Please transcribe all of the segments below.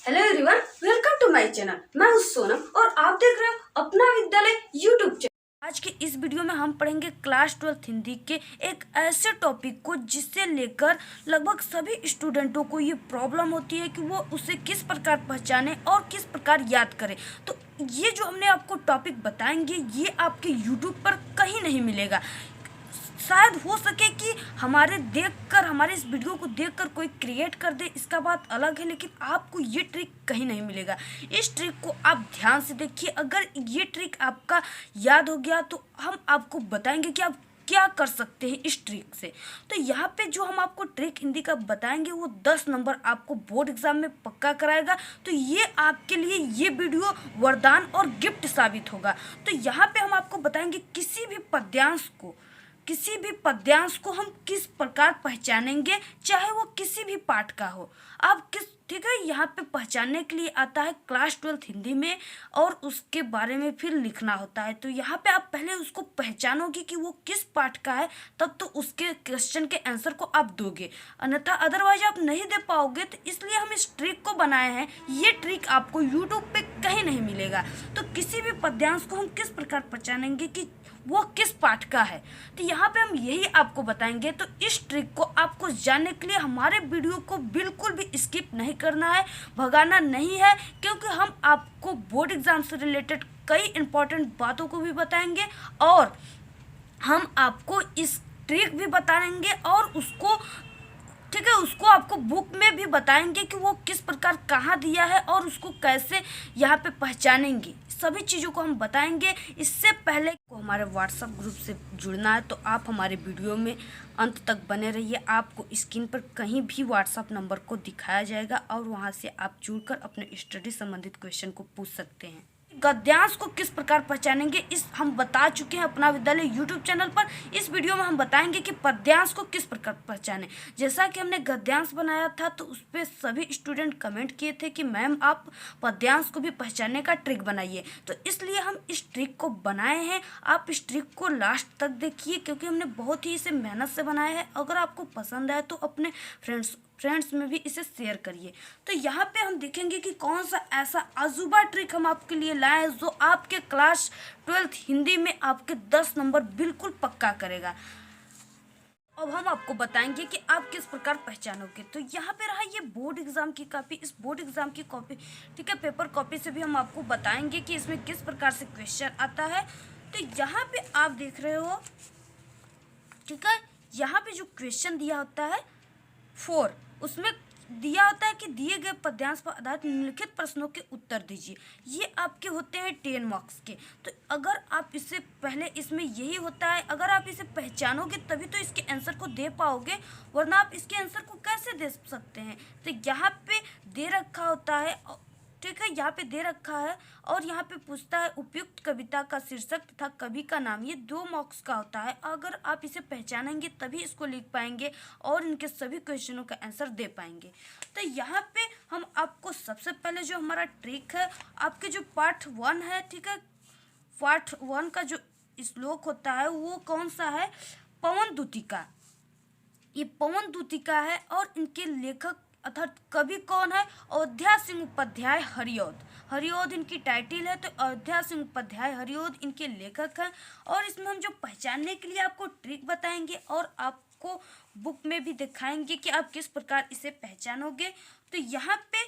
Hello everyone, welcome to my channel. मैं हूं सोनम और आप देख रहे हो अपना विद्यालय यूट्यूब चैनल। आज के इस वीडियो में हम पढ़ेंगे क्लास 12 हिंदी के एक ऐसे टॉपिक को जिससे लेकर लगभग सभी स्टूडेंटों को ये प्रॉब्लम होती है कि वो उसे किस प्रकार पहचाने और किस प्रकार याद करें। तो ये जो हमने आपको टॉपिक बताएंगे ये आपके यूट्यूब पर कहीं नहीं मिलेगा। शायद हो सके कि हमारे इस वीडियो को देखकर कोई क्रिएट कर दे, इसका बात अलग है, लेकिन आपको ये ट्रिक कहीं नहीं मिलेगा। इस ट्रिक को आप ध्यान से देखिए। अगर ये ट्रिक आपका याद हो गया तो हम आपको बताएंगे कि आप क्या कर सकते हैं इस ट्रिक से। तो यहाँ पे जो हम आपको ट्रिक हिंदी का बताएंगे वो 10 नंबर आपको बोर्ड एग्जाम में पक्का कराएगा। तो ये आपके लिए ये वीडियो वरदान और गिफ्ट साबित होगा। तो यहाँ पे हम आपको बताएंगे किसी भी पद्यांश को हम किस प्रकार पहचानेंगे, चाहे वो किसी भी पाठ का हो। आप किस ठीक है, यहाँ पे पहचानने के लिए आता है क्लास 12 हिंदी में और उसके बारे में फिर लिखना होता है। तो यहाँ पे आप पहले उसको पहचानोगे कि वो किस पाठ का है, तब तो उसके क्वेश्चन के आंसर को आप दोगे, अन्यथा अदरवाइज आप नहीं दे पाओगे। तो इसलिए हम इस ट्रिक को बनाए हैं। ये ट्रिक आपको यूट्यूब पे कहीं नहीं मिलेगा। तो किसी भी पद्यांश को हम किस प्रकार पहचानेंगे कि वो किस पाठ का है, तो यहाँ पे हम यही आपको बताएंगे। तो इस ट्रिक को आपको जानने के लिए हमारे वीडियो को बिल्कुल भी स्किप नहीं करना है, भगाना नहीं है, क्योंकि हम आपको बोर्ड एग्जाम से रिलेटेड कई इंपॉर्टेंट बातों को भी बताएंगे और हम आपको इस ट्रिक भी बताएंगे और उसको आपको बुक में भी बताएंगे कि वो किस प्रकार कहाँ दिया है और उसको कैसे यहाँ पे पहचानेंगे। सभी चीज़ों को हम बताएंगे। इससे पहले को हमारे व्हाट्सएप ग्रुप से जुड़ना है तो आप हमारे वीडियो में अंत तक बने रहिए। आपको स्क्रीन पर कहीं भी व्हाट्सएप नंबर को दिखाया जाएगा और वहाँ से आप जुड़कर अपने स्टडी संबंधित क्वेश्चन को पूछ सकते हैं। गद्यांश को किस प्रकार पहचानेंगे इस हम बता चुके हैं अपना विद्यालय यूट्यूब चैनल पर। इस वीडियो में हम बताएंगे कि पद्यांश को किस प्रकार पहचाने। जैसा कि हमने गद्यांश बनाया था तो उस पर सभी स्टूडेंट कमेंट किए थे कि मैम आप पद्यांश को भी पहचानने का ट्रिक बनाइए, तो इसलिए हम इस ट्रिक को बनाए हैं। आप इस ट्रिक को लास्ट तक देखिए क्योंकि हमने बहुत ही इसे मेहनत से बनाया है। अगर आपको पसंद आए तो अपने फ्रेंड्स में भी इसे शेयर करिए। तो यहाँ पे हम देखेंगे कि कौन सा ऐसा अजूबा ट्रिक हम आपके लिए लाए हैं जो आपके क्लास 12 हिंदी में आपके 10 नंबर बिल्कुल पक्का करेगा। अब हम आपको बताएंगे कि आप किस प्रकार पहचानोगे। तो यहाँ पे रहा ये बोर्ड एग्जाम की कॉपी। इस बोर्ड एग्जाम की कॉपी ठीक है, पेपर कॉपी से भी हम आपको बताएंगे कि इसमें किस प्रकार से क्वेश्चन आता है। तो यहाँ पे आप देख रहे हो, ठीक है, यहाँ पे जो क्वेश्चन दिया होता है 4, उसमें दिया होता है कि दिए गए पद्यांश पर आधारित निम्नलिखित प्रश्नों के उत्तर दीजिए। ये आपके होते हैं 10 मार्क्स के। तो अगर आप इससे पहले इसमें यही होता है, अगर आप इसे पहचानोगे तभी तो इसके आंसर को दे पाओगे, वरना आप इसके आंसर को कैसे दे सकते हैं। तो यहाँ पे दे रखा होता है, ठीक है, यहाँ पे दे रखा है और यहाँ पे पूछता है उपयुक्त कविता का शीर्षक तथा कवि का नाम। ये 2 मार्क्स का होता है। अगर आप इसे पहचानेंगे तभी इसको लिख पाएंगे और इनके सभी क्वेश्चनों का आंसर दे पाएंगे। तो यहाँ पे हम आपको सबसे पहले जो हमारा ट्रिक है, आपके जो पार्ट 1 है, ठीक है, पार्ट 1 का जो श्लोक होता है वो कौन सा है, पवन दूतिका। ये पवन दूतिका है और इनके लेखक अर्थात कवि कौन है, अयोध्या सिंह उपाध्याय हरिऔध इनकी टाइटल है। तो अयोध्या सिंह उपाध्याय हरिऔध इनके लेखक हैं। और इसमें हम जो पहचानने के लिए आपको ट्रिक बताएंगे और आपको बुक में भी दिखाएंगे कि आप किस प्रकार इसे पहचानोगे। तो यहाँ पे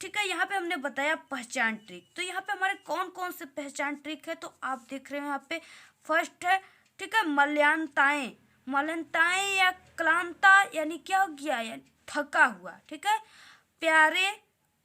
ठीक है, यहाँ पे हमने बताया पहचान ट्रिक। तो यहाँ पे हमारे कौन कौन से पहचान ट्रिक है, तो आप देख रहे हैं यहाँ पे फर्स्ट है, ठीक है, मल्यनताएं या क्लांता यानी क्या हो गया, यानी थका हुआ, ठीक है, प्यारे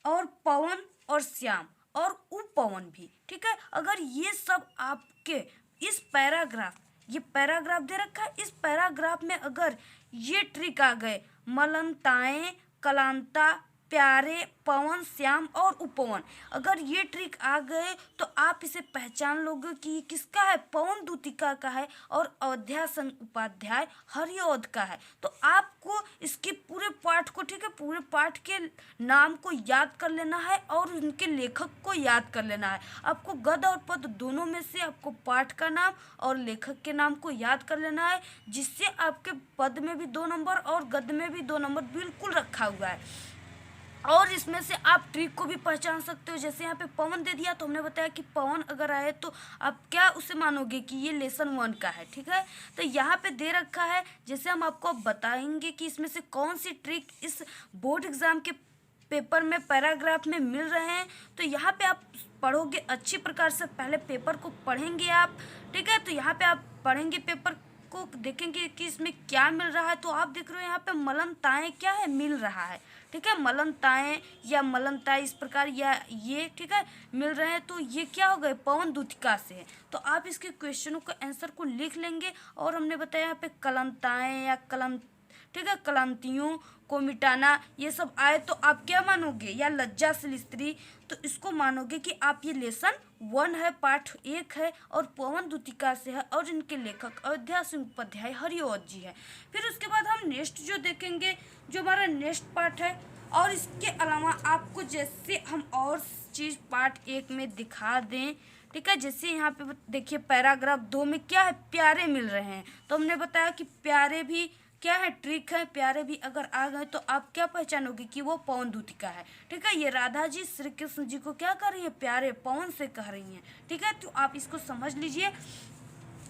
और पवन और श्याम और उपवन भी, ठीक है। अगर ये सब आपके इस पैराग्राफ दे रखा है, इस पैराग्राफ में अगर ये ट्रिक आ गए, मलनताएं, कलांता, प्यारे, पवन, श्याम और उपवन, अगर ये ट्रिक आ गए तो आप इसे पहचान लोगे कि ये किसका है, पवन दूतिका का है और अयोध्या सिंह उपाध्याय हरिऔध का है। तो आपको इसके पूरे पाठ को, ठीक है, पूरे पाठ के नाम को याद कर लेना है और उनके लेखक को याद कर लेना है। आपको गद्य और पद्य दोनों में से आपको पाठ का नाम और लेखक के नाम को याद कर लेना है, जिससे आपके पद में भी 2 नंबर और गद्य में भी 2 नंबर बिल्कुल रखा हुआ है। और इसमें से आप ट्रिक को भी पहचान सकते हो। जैसे यहाँ पे पवन दे दिया तो हमने बताया कि पवन अगर आए तो आप क्या उसे मानोगे कि ये लेसन 1 का है, ठीक है। तो यहाँ पे दे रखा है, जैसे हम आपको बताएंगे कि इसमें से कौन सी ट्रिक इस बोर्ड एग्जाम के पेपर में पैराग्राफ में मिल रहे हैं। तो यहाँ पे आप पढ़ोगे अच्छी प्रकार से, पहले पेपर को पढ़ेंगे आप, ठीक है। तो यहाँ पे आप पढ़ेंगे पेपर को, देखेंगे कि इसमें क्या मिल रहा है। तो आप देख रहे हो यहाँ पे मलनताएं क्या है, मिल रहा है, ठीक है। मलनताएं या मलनताएं इस प्रकार या ये, ठीक है, मिल रहे हैं। तो ये क्या हो गए, पवन दूतिका से है। तो आप इसके क्वेश्चनों का आंसर को लिख लेंगे। और हमने बताया यहाँ पे कलंताएं या कलम, ठीक है, क्लांतियों को मिटाना, ये सब आए तो आप क्या मानोगे, या लज्जाशील स्त्री, तो इसको मानोगे कि आप ये लेसन 1 है, पाठ 1 है और पवन दूतिका से है और इनके लेखक अयोध्या सिंह उपाध्याय हरिऔध जी है। फिर उसके बाद हम नेक्स्ट जो देखेंगे, जो हमारा नेक्स्ट पार्ट है। और इसके अलावा आपको जैसे हम और चीज़ पार्ट 1 में दिखा दें, ठीक है। जैसे यहाँ पे देखिए पैराग्राफ 2 में क्या है, प्यारे मिल रहे हैं। तो हमने बताया कि प्यारे भी क्या है, ट्रिक है। प्यारे भी अगर आ गए तो आप क्या पहचानोगे कि वो पवन दूतिका है, ठीक है। ये राधा जी श्री कृष्ण जी को क्या कर रही है, प्यारे पवन से कह रही हैं, ठीक है। तो आप इसको समझ लीजिए।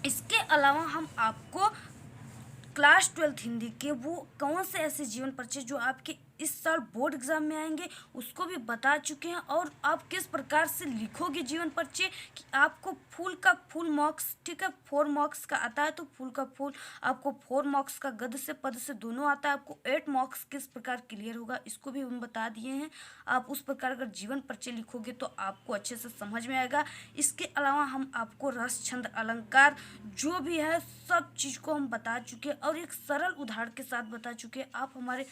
इसके अलावा हम आपको क्लास 12 हिंदी के वो कौन से ऐसे जीवन परिचय जो आपके इस साल बोर्ड एग्जाम में आएंगे उसको भी बता चुके हैं। और आप किस प्रकार से लिखोगे जीवन परिचय कि आपको फुल का फुल मार्क्स, ठीक है, 4 मार्क्स का आता है तो फुल का फुल आपको 4 मार्क्स का गद्य से पद से दोनों आता है। आपको 8 मार्क्स किस प्रकार क्लियर होगा इसको भी हम बता दिए हैं। आप उस प्रकार अगर जीवन परिचय लिखोगे तो आपको अच्छे से समझ में आएगा। इसके अलावा हम आपको रस छंद अलंकार जो भी है सब चीज़ को हम बता चुके हैं और एक सरल उदाहरण के साथ बता चुके हैं। आप हमारे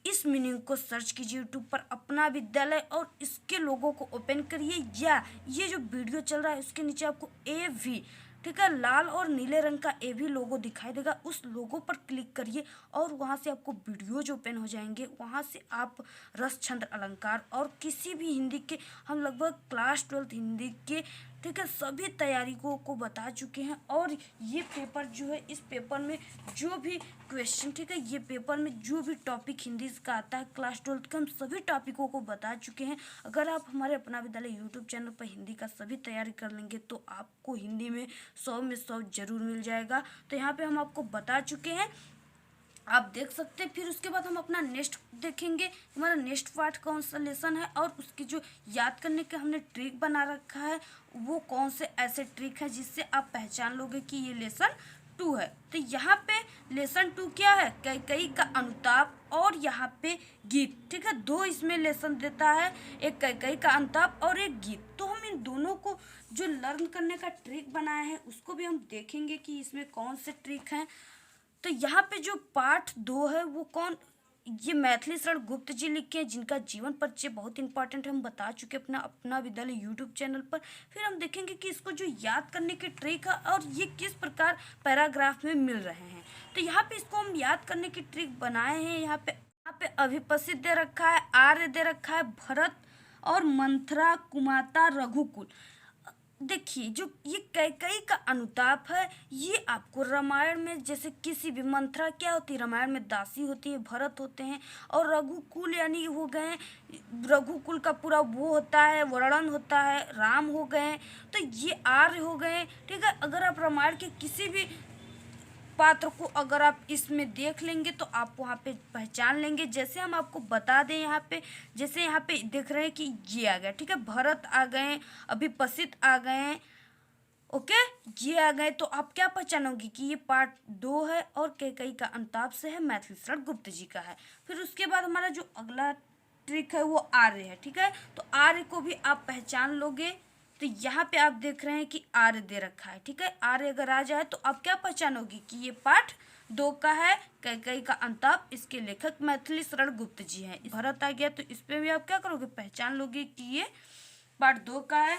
इस मीनिंग को सर्च कीजिए यूट्यूब पर अपना विद्यालय और इसके लोगों को ओपन करिए, या ये जो वीडियो चल रहा है उसके नीचे आपको AV, ठीक है, लाल और नीले रंग का AV लोगो दिखाई देगा, उस लोगो पर क्लिक करिए और वहाँ से आपको वीडियो जो ओपन हो जाएंगे। वहाँ से आप रस छंद अलंकार और किसी भी हिंदी के, हम लगभग क्लास 12 हिंदी के, ठीक है, सभी तैयारी को बता चुके हैं। और ये पेपर जो है, इस पेपर में जो भी क्वेश्चन, ठीक है, ये पेपर में जो भी टॉपिक हिंदी का आता है क्लास 12 के, हम सभी टॉपिकों को बता चुके हैं। अगर आप हमारे अपना विद्यालय यूट्यूब चैनल पर हिंदी का सभी तैयारी कर लेंगे तो आपको हिंदी में 100 में 100 जरूर मिल जाएगा। तो यहाँ पे हम आपको बता चुके हैं, आप देख सकते हैं। फिर उसके बाद हम अपना नेक्स्ट देखेंगे, हमारा नेक्स्ट पार्ट कौन सा लेसन है और उसकी जो याद करने के हमने ट्रिक बना रखा है वो कौन से ऐसे ट्रिक है जिससे आप पहचान लोगे कि ये लेसन 2 है। तो यहाँ पे लेसन 2 क्या है, कैकई का अनुताप और यहाँ पे गीत, ठीक है। 2 इसमें लेसन देता है, एक कैकई का अनुताप और एक गीत। तो हम इन दोनों को जो लर्न करने का ट्रिक बनाया है उसको भी हम देखेंगे कि इसमें कौन से ट्रिक हैं। तो यहाँ पे जो पार्ट 2 है वो कौन, ये मैथिली शरण गुप्त जी लिखे हैं जिनका जीवन परिचय बहुत इंपॉर्टेंट है, हम बता चुके अपना विद्यालय यूट्यूब चैनल पर। फिर हम देखेंगे कि इसको जो याद करने की ट्रिक है और ये किस प्रकार पैराग्राफ में मिल रहे हैं। तो यहाँ पे इसको हम याद करने की ट्रिक बनाए हैं। यहाँ पे अभिपसित दे रखा है, आर्य दे रखा है, भरत और मंथरा, कुमाता, रघुकुल। देखिए जो ये कैकई का अनुताप है ये आपको रामायण में, जैसे किसी भी, मंथरा क्या होती है रामायण में दासी होती है, भरत होते हैं, और रघुकुल यानी हो गए, रघुकुल का पूरा वो होता है, वर्णन होता है, राम हो गए। तो ये आर्य हो गए, ठीक है। अगर आप रामायण के किसी भी पात्र को अगर आप इसमें देख लेंगे तो आप वहाँ पे पहचान लेंगे। जैसे हम आपको बता दें यहाँ पे, जैसे यहाँ पे देख रहे हैं कि ये आ गया, ठीक है, भरत आ गए, अभिपसित आ गए, ओके, ये आ गए। तो आप क्या पहचानोगे कि ये पार्ट 2 है और कैकई का अनुताप से है, मैथिली शरण गुप्त जी का है। फिर उसके बाद हमारा जो अगला ट्रिक है वो आर्य है, ठीक है। तो आर्य को भी आप पहचान लोगे। तो यहाँ पे आप देख रहे हैं कि आर्य दे रखा है, ठीक है। आर्य अगर आ जाए तो आप क्या पहचानोगे कि ये पार्ट 2 का है, कैकई का अनुताप, इसके लेखक मैथिली शरण गुप्त जी हैं। भरत आ गया तो इस पे भी आप क्या करोगे, पहचान लोगे कि ये पार्ट 2 का है,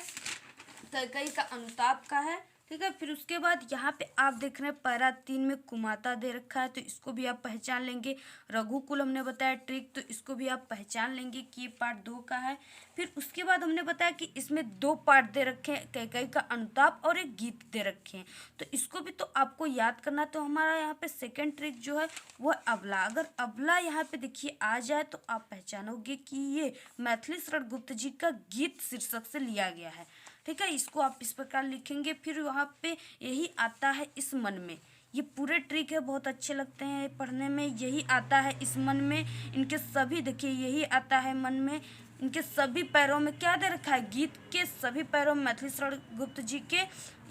कैकई का अनुताप का है, ठीक है। फिर उसके बाद यहाँ पे आप देख रहे हैं पैरा 3 में कुमाता दे रखा है, तो इसको भी आप पहचान लेंगे। रघुकुल हमने बताया ट्रिक, तो इसको भी आप पहचान लेंगे कि ये पार्ट 2 का है। फिर उसके बाद हमने बताया कि इसमें 2 पार्ट दे रखे हैं, कैकेयी का अनुताप और एक गीत दे रखे हैं, तो इसको भी तो आपको याद करना। तो हमारा यहाँ पे सेकेंड ट्रिक जो है वो अबला। अगर अबला यहाँ पे देखिए आ जाए तो आप पहचानोगे कि ये मैथिली शरण गुप्त जी का गीत शीर्षक से लिया गया है, ठीक है। इसको आप इस प्रकार लिखेंगे। फिर वहाँ पे यही आता है इस मन में, ये पूरे ट्रिक है, बहुत अच्छे लगते हैं पढ़ने में। यही आता है इस मन में, इनके सभी देखिए यही आता है मन में, इनके सभी पैरों में क्या दे रखा है, गीत के सभी पैरों में मैथिली शरण गुप्त जी के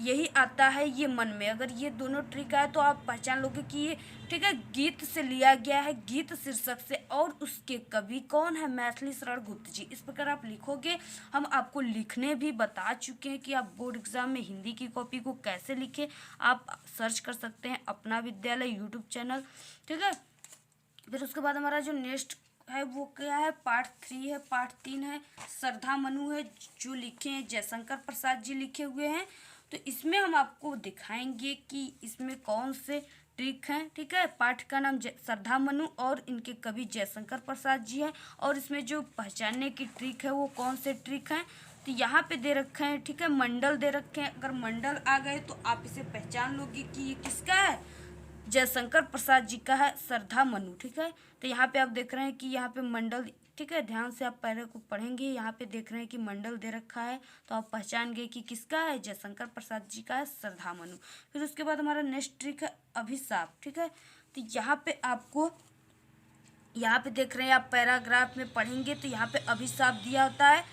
यही आता है ये मन में। अगर ये दोनों ट्रिक आए तो आप पहचान लोगे कि ये ठीक है गीत से लिया गया है, गीत शीर्षक से, और उसके कवि कौन है, मैथिली शरण गुप्त जी। इस प्रकार आप लिखोगे। हम आपको लिखने भी बता चुके हैं कि आप बोर्ड एग्जाम में हिंदी की कॉपी को कैसे लिखें। आप सर्च कर सकते हैं अपना विद्यालय यूट्यूब चैनल, ठीक है। फिर उसके बाद हमारा जो नेक्स्ट है वो क्या है, पार्ट 3 है, पार्ट 3 है श्रद्धा मनु है, जो लिखे हैं जयशंकर प्रसाद जी लिखे हुए हैं। तो इसमें हम आपको दिखाएंगे कि इसमें कौन से ट्रिक हैं, ठीक है। पाठ का नाम श्रद्धा मनु और इनके कवि जयशंकर प्रसाद जी हैं, और इसमें जो पहचानने की ट्रिक है वो कौन से ट्रिक हैं, तो यहाँ पे दे रखे हैं, ठीक है। मंडल दे रखे हैं, अगर मंडल आ गए तो आप इसे पहचान लोगे कि ये किसका है, जयशंकर प्रसाद जी का है श्रद्धा मनु, ठीक है। तो यहाँ पे आप देख रहे हैं कि यहाँ पे मंडल, ठीक है, ध्यान से आप पहले को पढ़ेंगे। यहाँ पे देख रहे हैं कि मंडल दे रखा है, तो आप पहचान गए कि किसका है, जयशंकर प्रसाद जी का है श्रद्धा मनु। फिर उसके बाद हमारा नेक्स्ट ट्रिक है अभिशाप, ठीक है। तो यहाँ पे आपको, यहाँ पे देख रहे हैं आप पैराग्राफ में पढ़ेंगे तो यहाँ पे अभिशाप दिया होता है,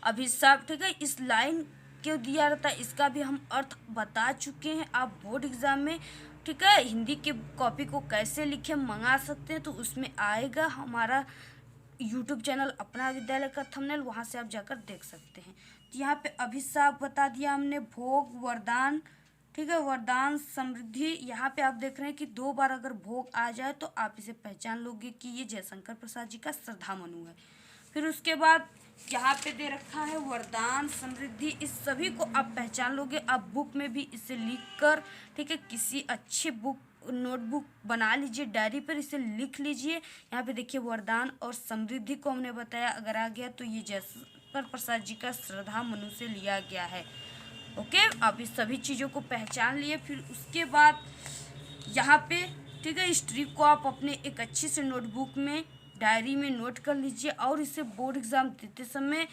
अभिशाप, ठीक है। इस लाइन क्यों दिया रहता है इसका भी हम अर्थ बता चुके हैं। आप बोर्ड एग्जाम में, ठीक है, हिंदी की कॉपी को कैसे लिखे मंगा सकते हैं, तो उसमें आएगा हमारा यूट्यूब चैनल अपना विद्यालय का थंबनेल, वहाँ से आप जाकर देख सकते हैं। तो यहाँ पे अभिशाप बता दिया हमने, भोग, वरदान, ठीक है, वरदान, समृद्धि। यहाँ पे आप देख रहे हैं कि 2 बार अगर भोग आ जाए तो आप इसे पहचान लोगे कि ये जयशंकर प्रसाद जी का श्रद्धा मनु है। फिर उसके बाद यहाँ पे दे रखा है वरदान, समृद्धि, इस सभी को आप पहचान लोगे। आप बुक में भी इसे लिख कर, ठीक है, किसी अच्छी बुक नोटबुक बना लीजिए, डायरी पर इसे लिख लीजिए। यहाँ पे देखिए वरदान और समृद्धि को हमने बताया, अगर आ गया तो ये जयशंकर प्रसाद जी का श्रद्धा मनु से लिया गया है। ओके, आप इस सभी चीज़ों को पहचान लिए। फिर उसके बाद यहाँ पे, ठीक है, इस ट्रिक को आप अपने एक अच्छी से नोटबुक में, डायरी में नोट कर लीजिए, और इसे बोर्ड एग्ज़ाम देते समय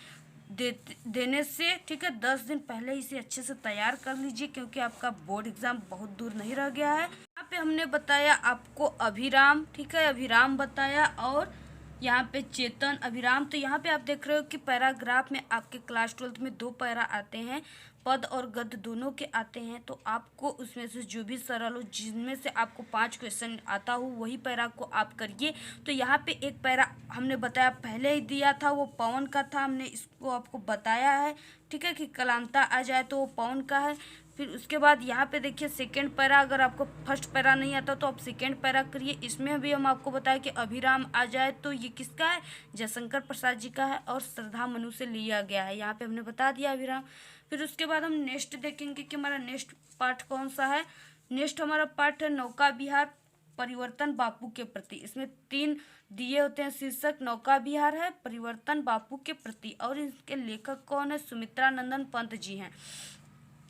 देने से, ठीक है, 10 दिन पहले इसे अच्छे से तैयार कर लीजिए, क्योंकि आपका बोर्ड एग्ज़ाम बहुत दूर नहीं रह गया है। यहाँ पे हमने बताया आपको अभिराम, ठीक है, अभिराम बताया, और यहाँ पे चेतन, अभिराम। तो यहाँ पे आप देख रहे हो कि पैराग्राफ में आपके क्लास 12th में 2 पैरा आते हैं, पद और गद्य दोनों के आते हैं। तो आपको उसमें से जो भी सरल हो, जिनमें से आपको 5 क्वेश्चन आता हो, वही पैरा को आप करिए। तो यहाँ पे एक पैरा हमने बताया पहले ही दिया था, वो पवन का था, हमने इसको आपको बताया है, ठीक है, कि कलांता आ जाए तो वो पवन का है। फिर उसके बाद यहाँ पे देखिए सेकेंड पैरा, अगर आपको फर्स्ट पैरा नहीं आता तो आप सेकेंड पैरा करिए। इसमें भी हम आपको बताया कि अभिराम आ जाए तो ये किसका है, जयशंकर प्रसाद जी का है, और श्रद्धा मनु से लिया गया है। यहाँ पे हमने बता दिया अभिराम। फिर उसके बाद हम नेक्स्ट देखेंगे कि हमारा नेक्स्ट पार्ट कौन सा है। नेक्स्ट हमारा पार्ट है नौका विहार, परिवर्तन बापू के प्रति। इसमें 3 दिए होते हैं शीर्षक, नौका विहार है, परिवर्तन बापू के प्रति, और इसके लेखक कौन है, सुमित्रा नंदन पंत जी हैं।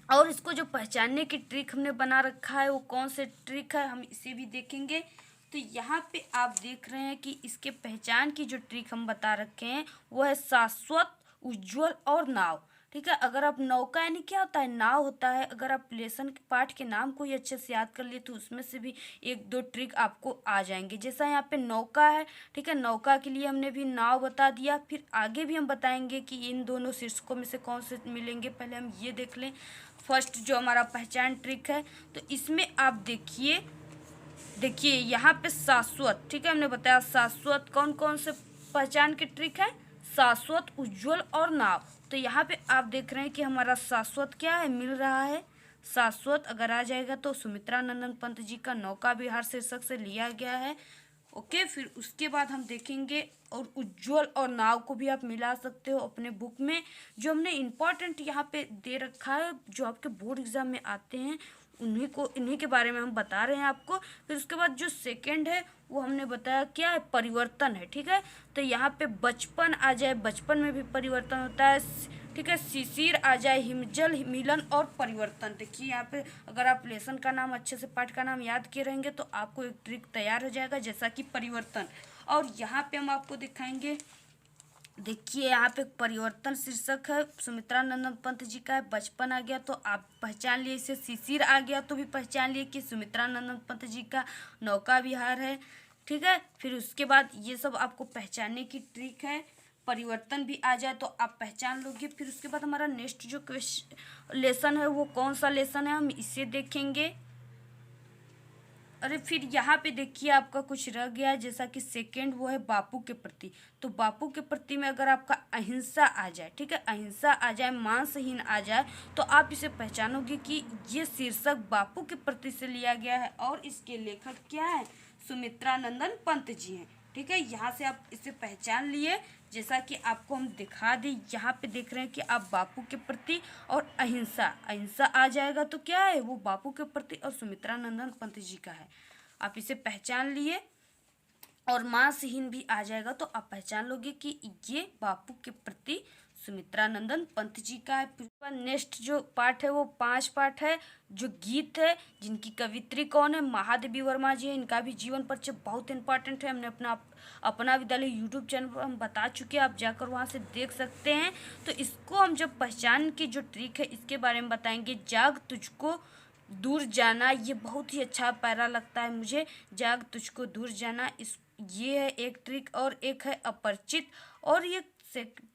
और इसको जो पहचानने की ट्रिक हमने बना रखा है वो कौन से ट्रिक है, हम इसे भी देखेंगे। तो यहाँ पे आप देख रहे हैं कि इसके पहचान की जो ट्रिक हम बता रखे हैं वो है शाश्वत, उज्ज्वल और नाव, ठीक है। अगर आप नौका यानी क्या होता है, नाव होता है। अगर आप लेसन के पाठ के नाम को ही अच्छे से याद कर लिए तो उसमें से भी 1-2 ट्रिक आपको आ जाएंगे। जैसा यहाँ पे नौका है, ठीक है, नौका के लिए हमने भी नाव बता दिया। फिर आगे भी हम बताएंगे कि इन दोनों शीर्षकों में से कौन से मिलेंगे। पहले हम ये देख लें फर्स्ट जो हमारा पहचान ट्रिक है। तो इसमें आप देखिए यहाँ पे शाश्वत, ठीक है, हमने बताया शाश्वत कौन कौन से पहचान की ट्रिक है, शाश्वत, उज्ज्वल और नाव। तो यहाँ पे आप देख रहे हैं कि हमारा शाश्वत क्या है, मिल रहा है। शाश्वत अगर आ जाएगा तो सुमित्रा नंदन पंत जी का नौका विहार शीर्षक से लिया गया है। ओके, फिर उसके बाद हम देखेंगे और उज्ज्वल और नाव को भी आप मिला सकते हो अपने बुक में। जो हमने इम्पोर्टेंट यहाँ पे दे रखा है, जो आपके बोर्ड एग्जाम में आते हैं, इन्हीं के बारे में हम बता रहे हैं आपको। फिर उसके बाद जो सेकंड है वो हमने बताया क्या है, परिवर्तन है। ठीक है, तो यहाँ पे बचपन आ जाए, बचपन में भी परिवर्तन होता है। ठीक है, शिशिर आ जाए, हिमजल, मिलन और परिवर्तन। देखिए यहाँ पे अगर आप लेसन का नाम अच्छे से, पाठ का नाम याद किए रहेंगे तो आपको एक ट्रिक तैयार हो जाएगा, जैसा कि परिवर्तन। और यहाँ पे हम आपको दिखाएंगे, देखिए यहाँ पे परिवर्तन शीर्षक है, सुमित्रा नंदन पंत जी का है। बचपन आ गया तो आप पहचान लिए इसे, शिशिर आ गया तो भी पहचान लिए कि सुमित्रा नंदन पंत जी का नौका विहार है। ठीक है, फिर उसके बाद ये सब आपको पहचानने की ट्रिक है। परिवर्तन भी आ जाए तो आप पहचान लोगे। फिर उसके बाद हमारा नेक्स्ट जो लेसन है वो कौन सा लेसन है, हम इसे देखेंगे। अरे फिर यहाँ पे देखिए आपका कुछ रह गया है, जैसा कि सेकंड वो है बापू के प्रति। तो बापू के प्रति में अगर आपका अहिंसा आ जाए, ठीक है, अहिंसा आ जाए, मांसहीन आ जाए, तो आप इसे पहचानोगे कि ये शीर्षक बापू के प्रति से लिया गया है और इसके लेखक क्या है, सुमित्रा नंदन पंत जी हैं। ठीक है, यहाँ से आप इसे पहचान लिए, जैसा कि आपको हम दिखा दें। यहाँ पे देख रहे हैं कि आप बापू के प्रति और अहिंसा, अहिंसा आ जाएगा तो क्या है, वो बापू के प्रति और सुमित्रा नंदन पंत जी का है। आप इसे पहचान लिए। और मांसहीन भी आ जाएगा तो आप पहचान लोगे कि ये बापू के प्रति सुमित्रा नंदन पंत जी का है। फिर नेक्स्ट जो पार्ट है वो 5 पार्ट है। जो गीत है, जिनकी कवित्री कौन है, महादेवी वर्मा जी है। इनका भी जीवन परिचय बहुत इंपॉर्टेंट है। हमने अपना विद्यालय यूट्यूब चैनल पर हम बता चुके हैं, आप जाकर वहाँ से देख सकते हैं। तो इसको हम जब पहचान की जो ट्रिक है इसके बारे में बताएंगे। जाग तुझको दूर जाना, ये बहुत ही अच्छा पैरा लगता है मुझे, जाग तुझको दूर जाना। ये है एक ट्रिक। और एक है अपरिचित, और ये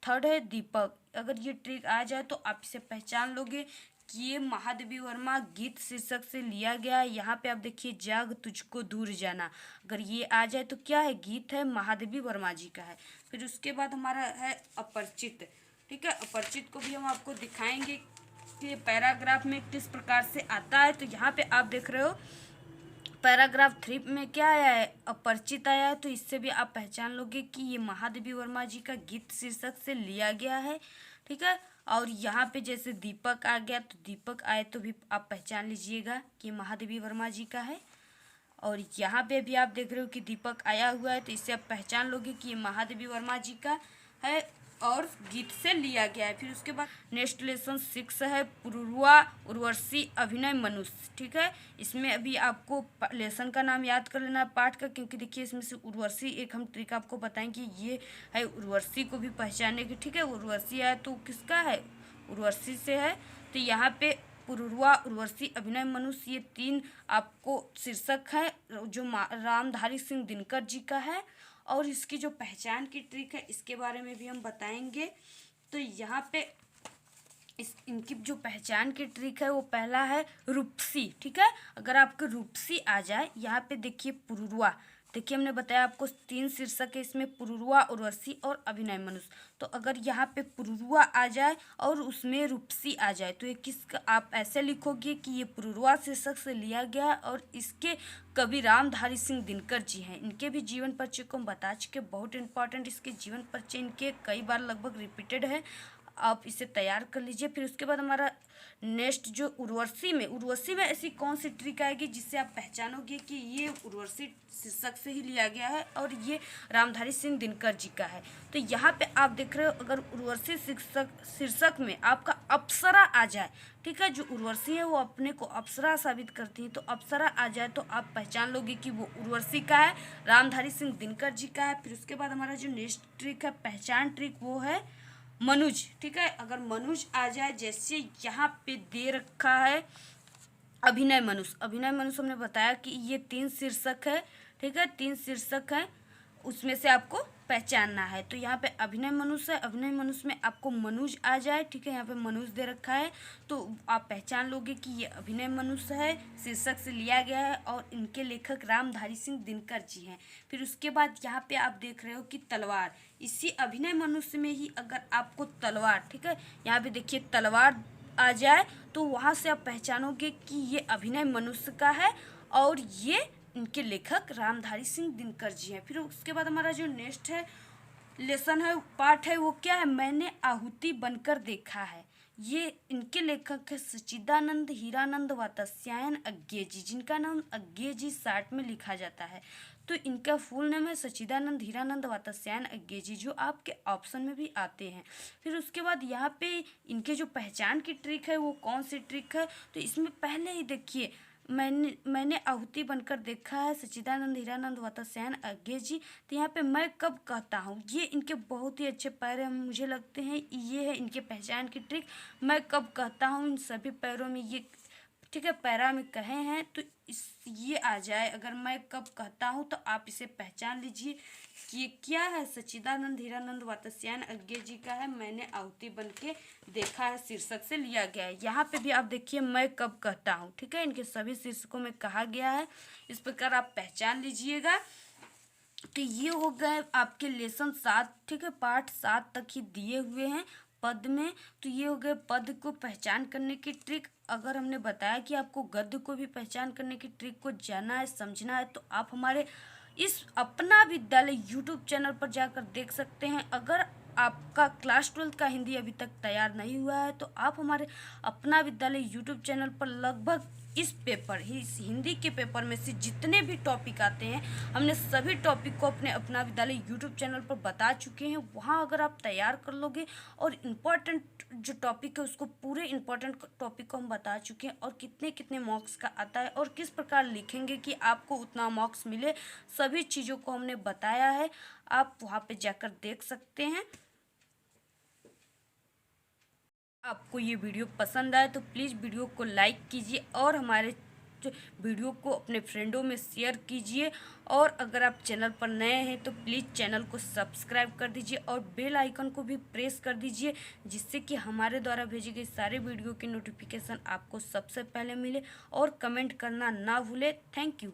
थर्ड है दीपक। अगर ये ट्रिक आ जाए तो आप इसे पहचान लोगे कि ये महादेवी वर्मा गीत शीर्षक से लिया गया है। यहाँ पे आप देखिए जाग तुझको दूर जाना, अगर ये आ जाए तो क्या है, गीत है, महादेवी वर्मा जी का है। फिर उसके बाद हमारा है अपरिचित। ठीक है, अपरिचित को भी हम आपको दिखाएंगे कि पैराग्राफ में किस प्रकार से आता है। तो यहाँ पे आप देख रहे हो पैराग्राफ 3 में क्या आया है, अपरिचित आया है। तो इससे भी आप पहचान लोगे कि ये महादेवी वर्मा जी का गीत शीर्षक से लिया गया है। ठीक है, और यहाँ पे जैसे दीपक आ गया तो दीपक आए तो भी आप पहचान लीजिएगा कि महादेवी वर्मा जी का है। और यहाँ पे भी आप देख रहे हो कि दीपक आया हुआ है, तो इससे आप पहचान लोगे कि ये महादेवी वर्मा जी का है और गीत से लिया गया है। फिर उसके बाद नेक्स्ट लेसन 6 है, पुरुरवा, उर्वशी, अभिनय, मनुष्य। ठीक है, इसमें अभी आपको लेसन का नाम याद कर लेना है, पाठ का, क्योंकि देखिए इसमें से उर्वशी एक हम ट्रिक आपको बताएंगे, ये है उर्वशी को भी पहचानने की। ठीक है, उर्वशी है तो किसका है, उर्वशी से है। तो यहाँ पे पुरुरवा, उर्वशी, अभिनय, मनुष्य, ये 3 आपको शीर्षक है जो रामधारी सिंह दिनकर जी का है। और इसकी जो पहचान की ट्रिक है इसके बारे में भी हम बताएंगे। तो यहाँ पे इनकी जो पहचान की ट्रिक है वो पहला है रूपसी। ठीक है, अगर आपको रूपसी आ जाए, यहाँ पे देखिए पुरुरवा, देखिए हमने बताया आपको 3 शीर्षक है इसमें, पुरुरवा, उर्वशी और अभिनय, मनुष्य। तो अगर यहाँ पे पुरुरवा आ जाए और उसमें रूपसी आ जाए तो ये किसका, आप ऐसे लिखोगे कि ये पुरुरवा शीर्षक से लिया गया और इसके कवि रामधारी सिंह दिनकर जी हैं। इनके भी जीवन परिचय को हम बता चुके, बहुत इंपॉर्टेंट इसके जीवन परिचय, इनके कई बार लगभग रिपीटेड है, आप इसे तैयार कर लीजिए। फिर उसके बाद हमारा नेक्स्ट जो उर्वशी में ऐसी कौन सी ट्रिक आएगी जिससे आप पहचानोगे कि ये उर्वशी शीर्षक से ही लिया गया है और ये रामधारी सिंह दिनकर जी का है। तो यहाँ पे आप देख रहे हो, अगर उर्वशी शीर्षक में आपका अप्सरा आ जाए, ठीक है, जो उर्वशी है वो अपने को अप्सरा साबित करती है, तो अप्सरा आ जाए तो आप पहचान लोगे कि वो उर्वशी का है, रामधारी सिंह दिनकर जी का है। फिर उसके बाद हमारा जो नेक्स्ट ट्रिक है, पहचान ट्रिक, वो है मनुज। ठीक है, अगर मनुज आ जाए, जैसे यहाँ पे दे रखा है अभिनय, मनुष्य हमने बताया कि ये 3 शीर्षक है। ठीक है, 3 शीर्षक है, उसमें से आपको पहचानना है। तो यहाँ पे अभिनय मनुष्य है, अभिनय मनुष्य में आपको मनुज आ जाए, ठीक है, यहाँ पे मनुज दे रखा है तो आप पहचान लोगे कि ये अभिनय मनुष्य है, शीर्षक से लिया गया है और इनके लेखक रामधारी सिंह दिनकर जी हैं। फिर उसके बाद यहाँ पे आप देख रहे हो कि तलवार, इसी अभिनय मनुष्य में ही अगर आपको तलवार, ठीक है, यहाँ पे देखिए तलवार आ जाए तो वहाँ से आप पहचानोगे कि ये अभिनय मनुष्य का है और ये इनके लेखक रामधारी सिंह दिनकर जी हैं। फिर उसके बाद हमारा जो नेक्स्ट है लेसन है, पाठ है, वो क्या है, मैंने आहुति बनकर देखा है। ये इनके लेखक है सच्चिदानंद हीरानंद वात्स्यायन अज्ञे जी, जिनका नाम अज्ञे जी शार्ट में लिखा जाता है। तो इनका फुल नेम है सच्चिदानंद हीरानंद वात्स्यायन अज्ञे जी, जो आपके ऑप्शन में भी आते हैं। फिर उसके बाद यहाँ पे इनके जो पहचान की ट्रिक है वो कौन सी ट्रिक है, तो इसमें पहले ही देखिए मैंने आहुति बनकर देखा है सच्चिदानंद हीरानंद वात्स्यायन अज्ञे जी। तो यहाँ पे मैं कब कहता हूँ, ये इनके बहुत ही अच्छे पैर हैं, मुझे लगते हैं ये है इनके पहचान की ट्रिक। मैं कब कहता हूँ, इन सभी पैरों में ये, ठीक है, पैरा में कहे हैं तो ये आ जाए। अगर मैं कब कहता हूँ तो आप इसे पहचान लीजिए कि ये क्या है, सच्चिदानंद हीरानंद वात्स्यायन अज्ञे जी का है, मैंने आहुति बन के देखा है शीर्षक से लिया गया है। यहाँ पे भी आप देखिए मैं कब कहता हूँ, ठीक है, इनके सभी शीर्षकों में कहा गया है। इस प्रकार आप पहचान लीजिएगा। तो ये हो गए आपके लेसन 7, ठीक है, पाठ 7 तक ही दिए हुए हैं पद में। तो ये हो गए पद को पहचान करने की ट्रिक। अगर हमने बताया कि आपको गद्य को भी पहचान करने की ट्रिक को जानना है, समझना है, तो आप हमारे इस अपना विद्यालय यूट्यूब चैनल पर जाकर देख सकते हैं। अगर आपका क्लास 12 का हिंदी अभी तक तैयार नहीं हुआ है तो आप हमारे अपना विद्यालय यूट्यूब चैनल पर लगभग इस पेपर इस हिंदी के पेपर में से जितने भी टॉपिक आते हैं, हमने सभी टॉपिक को अपने अपना विद्यालय यूट्यूब चैनल पर बता चुके हैं। वहाँ अगर आप तैयार कर लोगे और इम्पॉर्टेंट जो टॉपिक है उसको, पूरे इम्पॉर्टेंट टॉपिक को हम बता चुके हैं और कितने कितने मार्क्स का आता है और किस प्रकार लिखेंगे कि आपको उतना मार्क्स मिले, सभी चीज़ों को हमने बताया है। आप वहाँ पे जाकर देख सकते हैं। आपको ये वीडियो पसंद आए तो प्लीज़ वीडियो को लाइक कीजिए और हमारे जो वीडियो को अपने फ्रेंडों में शेयर कीजिए। और अगर आप चैनल पर नए हैं तो प्लीज़ चैनल को सब्सक्राइब कर दीजिए और बेल आइकन को भी प्रेस कर दीजिए, जिससे कि हमारे द्वारा भेजी गई सारे वीडियो की नोटिफिकेशन आपको सबसे पहले मिले। और कमेंट करना ना भूले। Thank you.